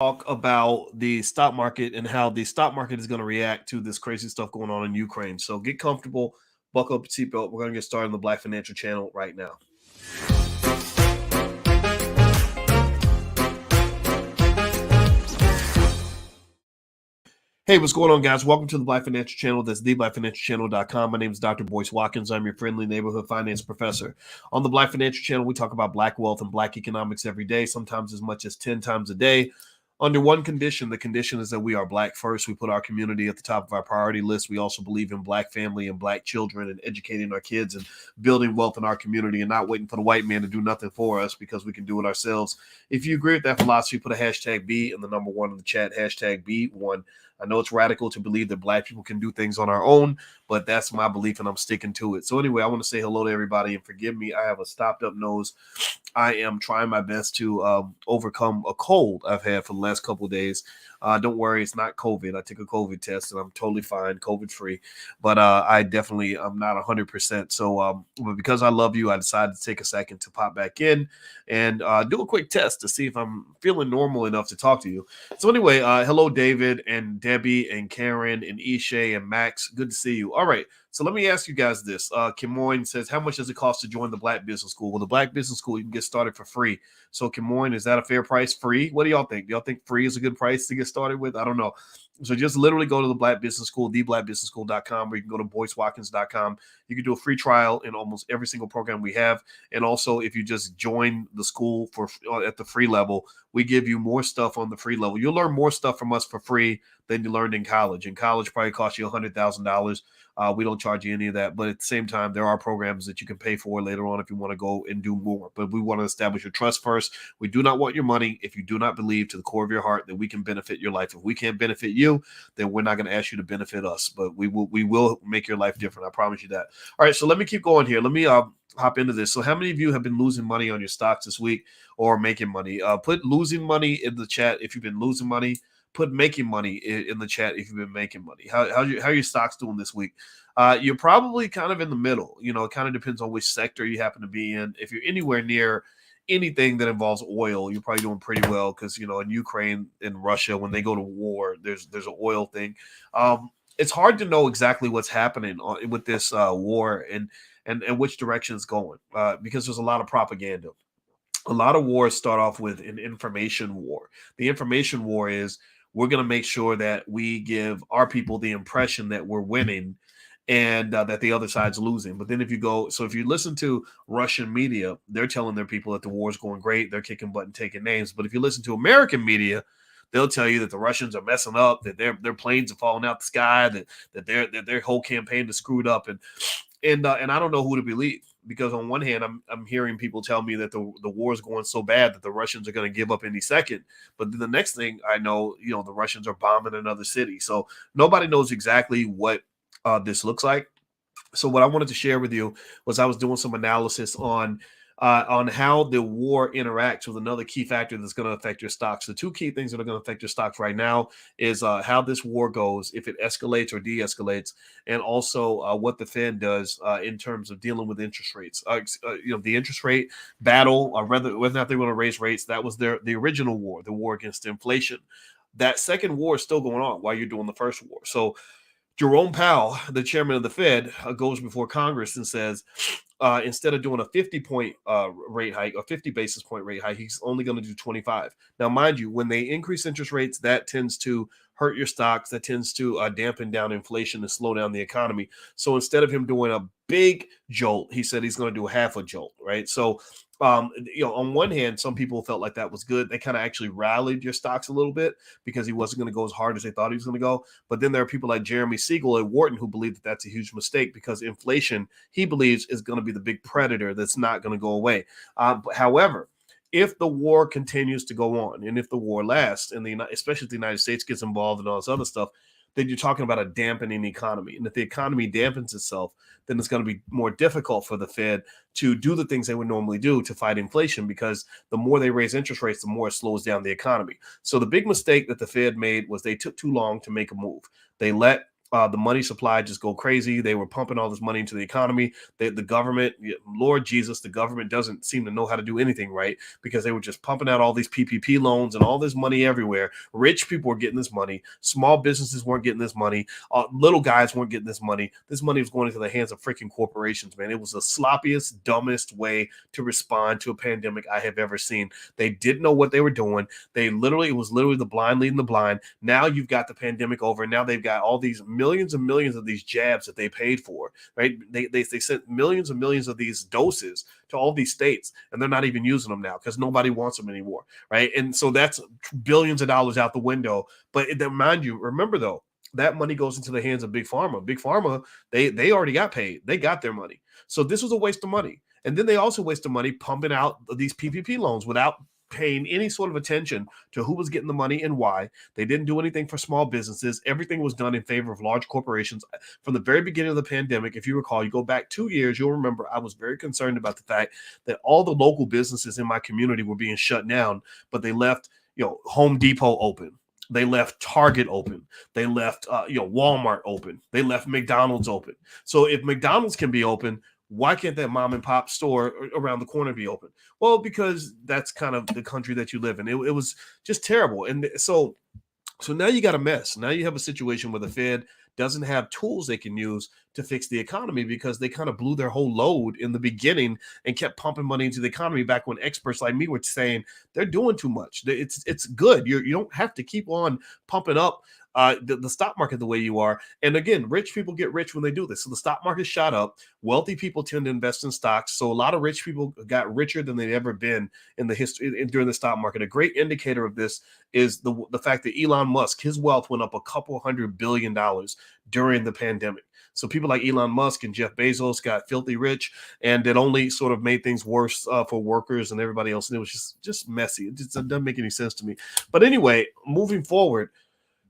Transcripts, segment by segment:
talk about the stock market and how the stock market is going to react to this crazy stuff going on in Ukraine. So get comfortable, buckle up your seatbelt. We're going to get started on the Black Financial Channel right now. Hey, what's going on, guys? Welcome to the Black Financial Channel. That's theblackfinancialchannel.com. My name is Dr. Boyce Watkins. I'm your friendly neighborhood finance professor. On the Black Financial Channel, we talk about black wealth and black economics every day, sometimes as much as 10 times a day. Under one condition, the condition is that we are black first. We put our community at the top of our priority list. We also believe in black family and black children and educating our kids and building wealth in our community and not waiting for the white man to do nothing for us because we can do it ourselves. If you agree with that philosophy, put a hashtag B and the number one in the chat, hashtag B1. I know it's radical to believe that black people can do things on our own, but that's my belief and I'm sticking to it. So anyway, I want to say hello to everybody and forgive me. I have a stopped up nose. I am trying my best to overcome a cold I've had for the last couple of days. Don't worry, it's not COVID. I took a COVID test and I'm totally fine, COVID free. But I definitely I'm not 100%. So, but because I love you, I decided to take a second to pop back in and do a quick test to see if I'm feeling normal enough to talk to you. So anyway, hello, David and Debbie and Karen and Ishay and Max. Good to see you. All right. So let me ask you guys this. Kimoin says, how much does it cost to join the Black Business School? Well, the Black Business School, you can get started for free. So Kimoin, is that a fair price? Free? What do y'all think? Do y'all think free is a good price to get started with? I don't know. So just literally go to the Black Business School, theblackbusinessschool.com, or you can go to boycewatkins.com. You can do a free trial in almost every single program we have. And also, if you just join the school for at the free level, we give you more stuff on the free level. You'll learn more stuff from us for free than you learned in college. In college, probably cost you $100,000. We don't charge you any of that. But at the same time, there are programs that you can pay for later on if you want to go and do more. But we want to establish your trust first. We do not want your money if you do not believe to the core of your heart that we can benefit your life. If we can't benefit you, then we're not going to ask you to benefit us. But we will make your life different. I promise you that. All right, so let me keep going here. Let me hop into this. So how many of you have been losing money on your stocks this week or making money? Put losing money in the chat if you've been losing money. Put making money in the chat if you've been making money. How are your stocks doing this week? You're probably kind of in the middle. You know, it kind of depends on which sector you happen to be in. If you're anywhere near anything that involves oil, you're probably doing pretty well because, you know, in Ukraine and Russia, when they go to war, there's an oil thing. It's hard to know exactly what's happening with this war and which direction it's going because there's a lot of propaganda. A lot of wars start off with an information war. The information war is we're going to make sure that we give our people the impression that we're winning and that the other side's losing. But then if you listen to Russian media, they're telling their people that the war's going great. They're kicking butt and taking names. But if you listen to American media, they'll tell you that the Russians are messing up, that their planes are falling out the sky, that their whole campaign is screwed up. And I don't know who to believe because on one hand, I'm hearing people tell me that the war is going so bad that the Russians are going to give up any second. But then the next thing I know, you know, the Russians are bombing another city. So nobody knows exactly what this looks like. So what I wanted to share with you was I was doing some analysis on how the war interacts with another key factor that's going to affect your stocks. The two key things that are going to affect your stocks right now is how this war goes, if it escalates or de-escalates, and also what the Fed does in terms of dealing with interest rates. You know, the interest rate battle, whether or not they want to raise rates, that was the original war, the war against inflation. That second war is still going on while you're doing the first war. So Jerome Powell, the chairman of the Fed, goes before Congress and says, instead of doing a 50-point rate hike, a 50 basis point rate hike, he's only going to do 25. Now, mind you, when they increase interest rates, that tends to hurt your stocks. That tends to dampen down inflation and slow down the economy. So instead of him doing a big jolt, he said he's going to do half a jolt, right? So you know, on one hand, some people felt like that was good. They kind of actually rallied your stocks a little bit because he wasn't going to go as hard as they thought he was going to go. But then there are people like Jeremy Siegel at Wharton who believe that that's a huge mistake because inflation, he believes, is going to be the big predator that's not going to go away. However, if the war continues to go on and if the war lasts, and especially if the United States gets involved and all this other stuff, then you're talking about a dampening economy. And if the economy dampens itself, then it's going to be more difficult for the Fed to do the things they would normally do to fight inflation because the more they raise interest rates, the more it slows down the economy. So the big mistake that the Fed made was they took too long to make a move. They let The money supply just go crazy. They were pumping all this money into the economy. The government, Lord Jesus, the government doesn't seem to know how to do anything right, because they were just pumping out all these PPP loans and all this money everywhere. Rich people were getting this money. Small businesses weren't getting this money. Little guys weren't getting this money. This money was going into the hands of freaking corporations, man. It was the sloppiest, dumbest way to respond to a pandemic I have ever seen. They didn't know what they were doing. It was literally the blind leading the blind. Now you've got the pandemic over. Now they've got all these millions and millions of these jabs that they paid for, right? They sent millions and millions of these doses to all these states, and they're not even using them now because nobody wants them anymore, right? And so that's billions of dollars out the window. But mind you, remember though, that money goes into the hands of Big Pharma. Big Pharma, they already got paid. They got their money. So this was a waste of money. And then they also wasted money pumping out these PPP loans without paying any sort of attention to who was getting the money and why. They didn't do anything for small businesses. Everything was done in favor of large corporations. From the very beginning of the pandemic, if you recall, you go back 2 years, you'll remember I was very concerned about the fact that all the local businesses in my community were being shut down, but they left, Home Depot open. They left Target open. They left, Walmart open. They left McDonald's open. So if McDonald's can be open, why can't that mom and pop store around the corner be open? Well, because that's kind of the country that you live in. It was just terrible. And so now you got a mess. Now you have a situation where the Fed doesn't have tools they can use to fix the economy because they kind of blew their whole load in the beginning and kept pumping money into the economy back when experts like me were saying they're doing too much. It's good. You don't have to keep on pumping up the stock market the way you are. And again, rich people get rich when they do this. So the stock market shot up. Wealthy people tend to invest in stocks. So a lot of rich people got richer than they've ever been in the history during the stock market. A great indicator of this is the fact that Elon Musk, his wealth went up a couple $100 billion during the pandemic. So people like Elon Musk and Jeff Bezos got filthy rich, and it only sort of made things worse for workers and everybody else. And it was just messy. It doesn't make any sense to me. But anyway, moving forward,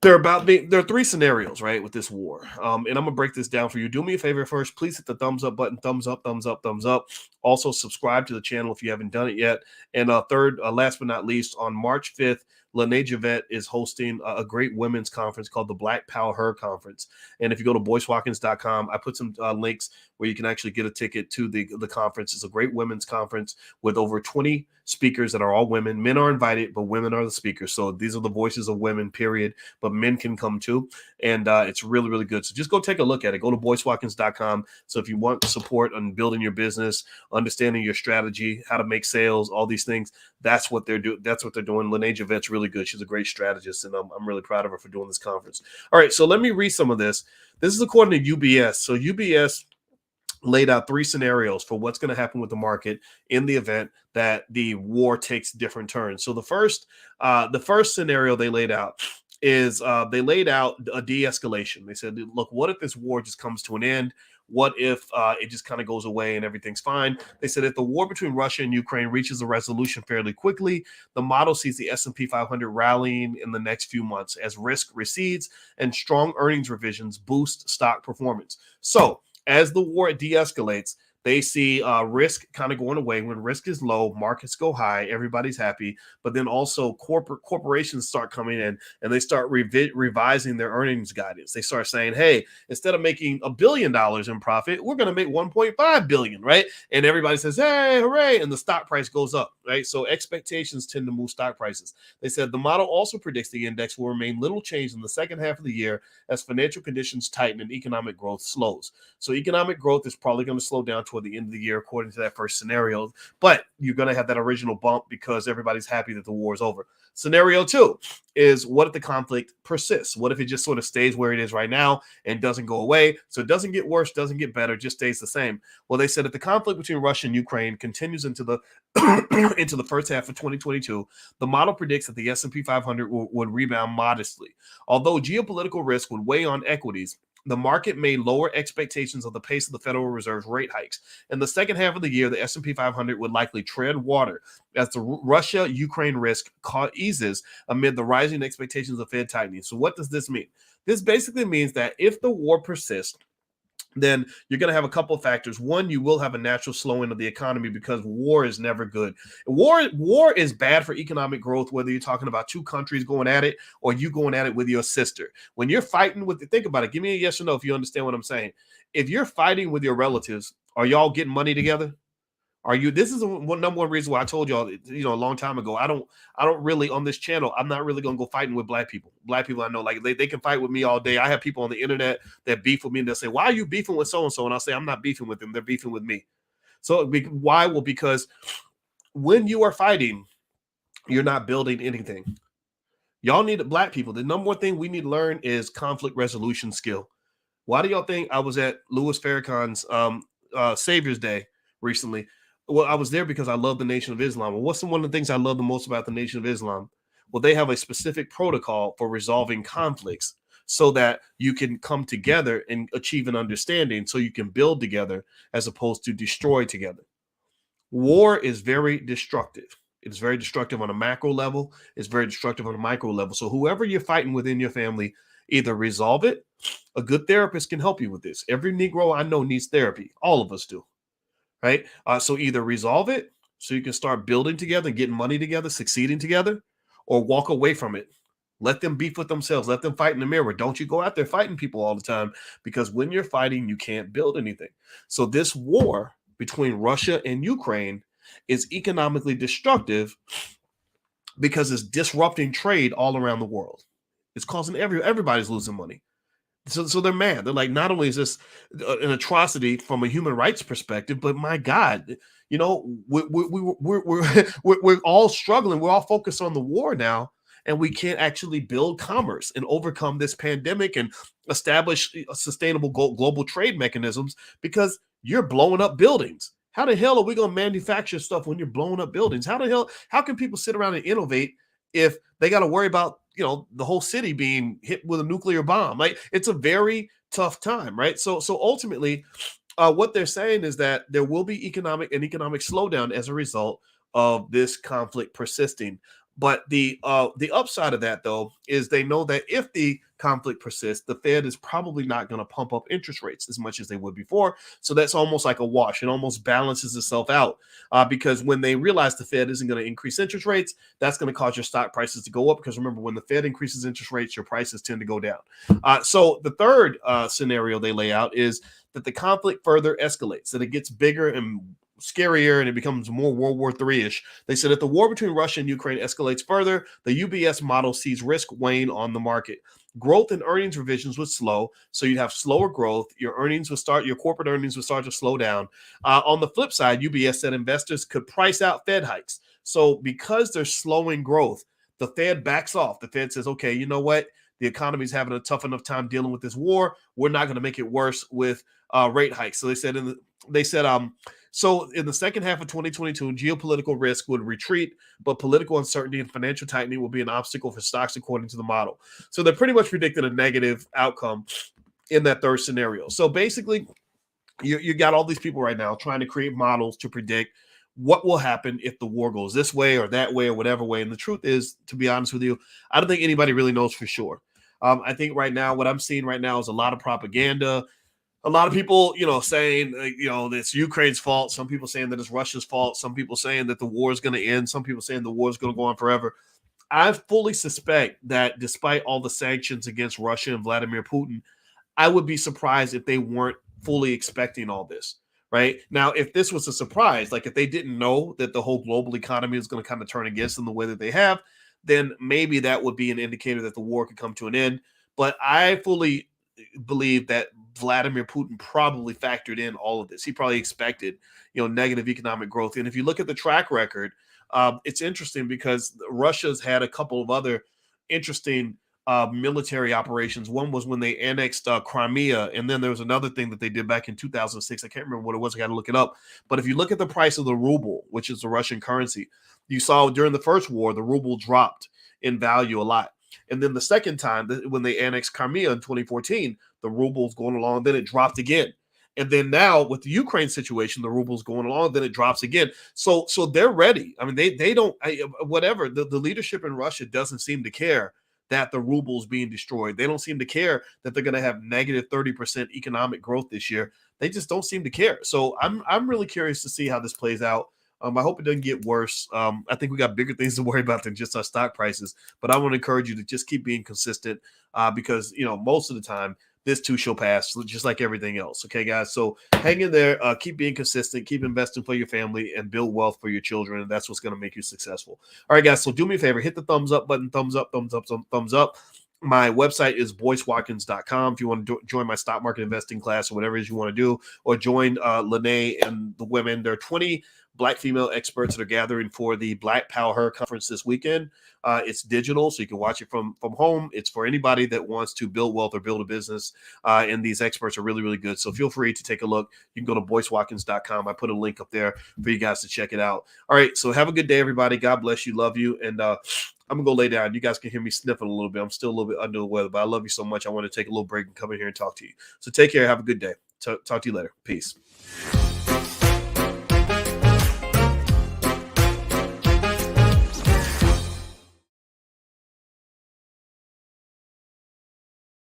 there are three scenarios, right, with this war. And I'm gonna break this down for you. Do me a favor first, please hit the thumbs up button, thumbs up, thumbs up, thumbs up. Also subscribe to the channel if you haven't done it yet. And third, last but not least, on March 5th, Lene Javette is hosting a great women's conference called the Black Power Her Conference. And if you go to boycewatkins.com, I put some links where you can actually get a ticket to the conference. It's a great women's conference with over 20 speakers that are all women. Men are invited, but women are the speakers. So these are the voices of women, period. But men can come too. And it's really, really good. So just go take a look at it. Go to boycewatkins.com. So if you want support on building your business, understanding your strategy, how to make sales, all these things, that's what they're doing. That's what they're doing. Lene Javette's really good. She's a great strategist, and I'm really proud of her for doing this conference. All right, so let me read some of this. This is according to UBS. So UBS laid out three scenarios for what's going to happen with the market in the event that the war takes different turns. So the first scenario they laid out is they laid out a de-escalation. They said, look, what if this war just comes to an end? What if it just kind of goes away and everything's fine? They said if the war between Russia and Ukraine reaches a resolution fairly quickly, the model sees the S&P 500 rallying in the next few months as risk recedes and strong earnings revisions boost stock performance. So as the war de-escalates, they see risk kind of going away. When risk is low, markets go high, everybody's happy. But then also corporations start coming in and they start revising their earnings guidance. They start saying, hey, instead of making $1 billion in profit, we're going to make 1.5 billion, right? And everybody says, hey, hooray. And the stock price goes up, right? So expectations tend to move stock prices. They said the model also predicts the index will remain little changed in the second half of the year as financial conditions tighten and economic growth slows. So economic growth is probably going to slow down toward the end of the year, according to that first scenario. But you're going to have that original bump because everybody's happy that the war is over. Scenario two is what if the conflict persists? What if it just sort of stays where it is right now and doesn't go away? So it doesn't get worse, doesn't get better, just stays the same. Well, they said if the conflict between Russia and Ukraine continues into the into the first half of 2022, the model predicts that the S&P 500 would rebound modestly. Although geopolitical risk would weigh on equities, the market may lower expectations of the pace of the Federal Reserve's rate hikes. In the second half of the year, the S&P 500 would likely tread water as the Russia-Ukraine risk eases amid the rising expectations of Fed tightening. So what does this mean? This basically means that if the war persists, then you're going to have a couple of factors. One, you will have a natural slowing of the economy because war is never good. War is bad for economic growth, whether you're talking about two countries going at it or you going at it with your sister. When you're fighting with, think about it. Give me a yes or no if you understand what I'm saying. If you're fighting with your relatives, are y'all getting money together? Are you? This is number one reason why I told y'all, a long time ago. I don't really on this channel. I'm not really gonna go fighting with black people. Black people I know, like they can fight with me all day. I have people on the internet that beef with me and they'll say, "Why are you beefing with so and so?" And I'll say, "I'm not beefing with them. They're beefing with me." So why? Well, because when you are fighting, you're not building anything. Y'all need black people. The number one thing we need to learn is conflict resolution skill. Why do y'all think I was at Louis Farrakhan's Savior's Day recently? Well, I was there because I love the Nation of Islam. Well, what's one of the things I love the most about the Nation of Islam? Well, they have a specific protocol for resolving conflicts so that you can come together and achieve an understanding so you can build together as opposed to destroy together. War is very destructive. It's very destructive on a macro level. It's very destructive on a micro level. So whoever you're fighting within your family, either resolve it. A good therapist can help you with this. Every Negro I know needs therapy. All of us do, right? So either resolve it so you can start building together, getting money together, succeeding together, or walk away from it. Let them beef with themselves. Let them fight in the mirror. Don't you go out there fighting people all the time, because when you're fighting, you can't build anything. So this war between Russia and Ukraine is economically destructive because it's disrupting trade all around the world. It's causing everybody's losing money. So they're mad. They're like, not only is this an atrocity from a human rights perspective, but my God, we're all struggling. We're all focused on the war now, and we can't actually build commerce and overcome this pandemic and establish sustainable global trade mechanisms because you're blowing up buildings. How the hell are we going to manufacture stuff when you're blowing up buildings? How can people sit around and innovate if they got to worry about the whole city being hit with a nuclear bomb? Like, it's a very tough time, right? So ultimately, what they're saying is that there will be economic slowdown as a result of this conflict persisting. But the upside of that, though, is they know that if the conflict persists, the Fed is probably not going to pump up interest rates as much as they would before. So that's almost like a wash. It almost balances itself out because when they realize the Fed isn't going to increase interest rates, that's going to cause your stock prices to go up. Because remember, when the Fed increases interest rates, your prices tend to go down. So the third scenario they lay out is that the conflict further escalates, that it gets bigger and scarier and it becomes more World War III-ish. They said if the war between Russia and Ukraine escalates further, the UBS model sees risk wane on the market. Growth and earnings revisions would slow, so you'd have slower growth. Your corporate earnings would start to slow down. On the flip side, UBS said investors could price out Fed hikes. So because they're slowing growth, the Fed backs off. The Fed says, okay, you know what? The economy is having a tough enough time dealing with this war. We're not going to make it worse with rate hikes. So so in the second half of 2022, geopolitical risk would retreat, but political uncertainty and financial tightening will be an obstacle for stocks, according to the model. So they're pretty much predicting a negative outcome in that third scenario. So basically, you got all these people right now trying to create models to predict what will happen if the war goes this way or that way or whatever way. And the truth is, to be honest with you, I don't think anybody really knows for sure. I think right now, what I'm seeing right now is a lot of propaganda. A lot of people, saying, it's Ukraine's fault. Some people saying that it's Russia's fault. Some people saying that the war is going to end. Some people saying the war is going to go on forever. I fully suspect that despite all the sanctions against Russia and Vladimir Putin, I would be surprised if they weren't fully expecting all this. Right now, if this was a surprise, like if they didn't know that the whole global economy is going to kind of turn against them the way that they have, then maybe that would be an indicator that the war could come to an end. But I fully believe that Vladimir Putin probably factored in all of this. He probably expected, negative economic growth. And if you look at the track record, it's interesting because Russia's had a couple of other interesting military operations. One was when they annexed Crimea, and then there was another thing that they did back in 2006. I can't remember what it was. I got to look it up. But if you look at the price of the ruble, which is the Russian currency, you saw during the first war, the ruble dropped in value a lot. And then the second time, when they annexed Crimea in 2014, the ruble's going along, then it dropped again. And then now with the Ukraine situation, the ruble's going along, then it drops again. So they're ready. I mean, they don't, whatever. The leadership in Russia doesn't seem to care that the ruble is being destroyed. They don't seem to care that they're going to have negative 30% economic growth this year. They just don't seem to care. So I'm really curious to see how this plays out. I hope it doesn't get worse. I think we got bigger things to worry about than just our stock prices. But I want to encourage you to just keep being consistent because, you know, most of the time this too shall pass, just like everything else. Okay, guys. So hang in there. Keep being consistent. Keep investing for your family and build wealth for your children. And that's what's going to make you successful. All right, guys. So do me a favor. Hit the thumbs up button. Thumbs up, thumbs up, thumbs up. My website is boycewatkins.com. If you want to join my stock market investing class or whatever it is you want to do, or join Lene and the women. There are 20 Black female experts that are gathering for the Black Power conference this weekend. It's digital, so you can watch it from home. It's for anybody that wants to build wealth or build a business. And these experts are really, really good. So feel free to take a look. You can go to boycewatkins.com. I put a link up there for you guys to check it out. All right. So have a good day, everybody. God bless you. Love you. And I'm going to go lay down. You guys can hear me sniffing a little bit. I'm still a little bit under the weather, but I love you so much. I want to take a little break and come in here and talk to you. So take care. Have a good day. Talk to you later. Peace.